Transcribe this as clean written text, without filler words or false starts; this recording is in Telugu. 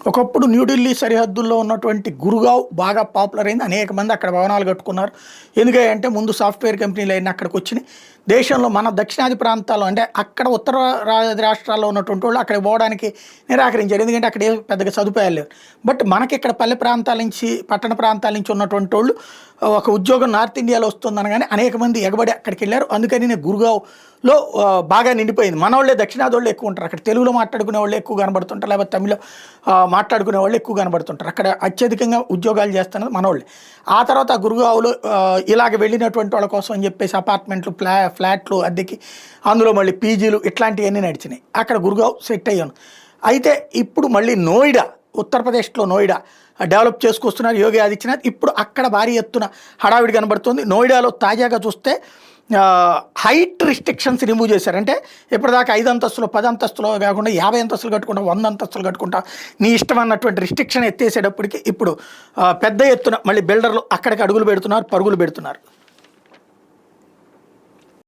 ఒకప్పుడు న్యూఢిల్లీ సరిహద్దుల్లో ఉన్నటువంటి గురుగావ్ బాగా పాపులర్ అయింది. అనేక మంది అక్కడ భవనాలు కట్టుకున్నారు. ఎందుకంటే ముందు సాఫ్ట్వేర్ కంపెనీలు అయినా అక్కడికి వచ్చినాయి. దేశంలో మన దక్షిణాది ప్రాంతాల్లో అంటే అక్కడ ఉత్తర రాష్ట్రాల్లో ఉన్నటువంటి వాళ్ళు అక్కడికి పోవడానికి నిరాకరించారు. ఎందుకంటే అక్కడ ఏ పెద్దగా సదుపాయాలు లేవు. బట్ మనకి ఇక్కడ పల్లె ప్రాంతాల నుంచి పట్టణ ప్రాంతాల నుంచి ఉన్నటువంటి వాళ్ళు ఒక ఉద్యోగం నార్త్ ఇండియాలో వస్తుందనగానే అనేక మంది ఎగబడి అక్కడికి వెళ్ళారు. అందుకని నేను గురుగావ్లో బాగా నిండిపోయింది. మన వాళ్ళే దక్షిణాది వాళ్ళు ఎక్కువ ఉంటారు. అక్కడ తెలుగులో మాట్లాడుకునే వాళ్ళు ఎక్కువ కనబడుతుంటారు, లేకపోతే తమిళ మాట్లాడుకునే వాళ్ళు ఎక్కువ కనబడుతుంటారు. అక్కడ అత్యధికంగా ఉద్యోగాలు చేస్తున్నది మనోళ్ళే. ఆ తర్వాత గురుగావ్లో ఇలాగ వెళ్ళినటువంటి వాళ్ళ కోసం అని చెప్పేసి అపార్ట్మెంట్లు ఫ్లాట్లు అద్దెకి, అందులో మళ్ళీ పీజీలు ఇట్లాంటివన్నీ నడిచినాయి. అక్కడ గురుగావ్ సెట్ అయ్యాను. అయితే ఇప్పుడు మళ్ళీ నోయిడా, ఉత్తరప్రదేశ్లో నోయిడా డెవలప్ చేసుకొస్తున్నారు యోగి ఆదిత్యనాథ్. ఇప్పుడు అక్కడ భారీ ఎత్తున హడావిడి కనబడుతుంది. నోయిడాలో తాజాగా చూస్తే హైట్ రిస్ట్రిక్షన్స్ రిమూవ్ చేశారు. అంటే ఇప్పటిదాకా 5 అంతస్తులు 10 అంతస్తులు కాకుండా 50 అంతస్తులు కట్టుకుంటా, 100 అంతస్తులు కట్టుకుంటా, నీ ఇష్టం అన్నటువంటి రిస్ట్రిక్షన్ ఎత్తేసేటప్పటికి ఇప్పుడు పెద్ద ఎత్తున మళ్ళీ బిల్డర్లు అక్కడికి అడుగులు పెడుతున్నారు, పరుగులు పెడుతున్నారు.